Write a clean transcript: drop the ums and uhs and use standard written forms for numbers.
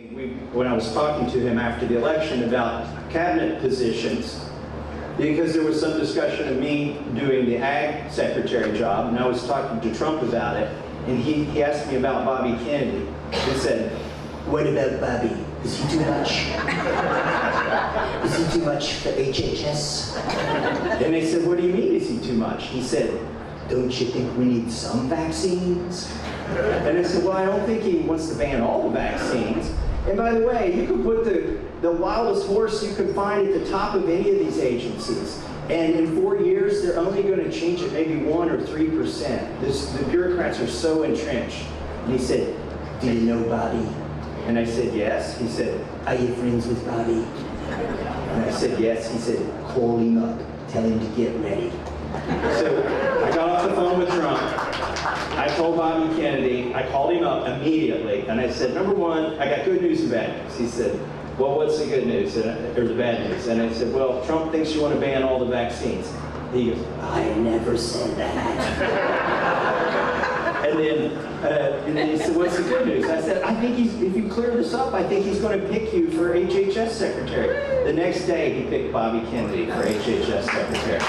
When I was talking to him after the election about cabinet positions, because there was some discussion of me doing the ag secretary job, and I was talking to Trump about it, and he asked me about Bobby Kennedy. He said, "What about Bobby? Is he too much? Is he too much for HHS?" And they said, "What do you mean, is he too much?" He said, "Don't you think we need some vaccines?" And I said, "Well, I don't think he wants to ban all the vaccines." And by the way, you could put the wildest horse you could find at the top of any of these agencies. And in 4 years, they're only going to change it maybe 1 or 3%. The bureaucrats are so entrenched. And he said, "Do you know Bobby?" And I said, "Yes." He said, "Are you friends with Bobby?" And I said, "Yes." He said, "Call him up. Tell him to get ready." So I got off the phone with Trump. I told Bobby Kennedy, I called him up immediately, and I said, "Number one, I got good news and bad news." He said, "Well, what's the good news or the bad news?" And I said, "Well, Trump thinks you want to ban all the vaccines." He goes, "I never said that." And then he said, "What's the good news?" I said, "I think if you clear this up, I think he's going to pick you for HHS secretary." The next day, he picked Bobby Kennedy for HHS secretary.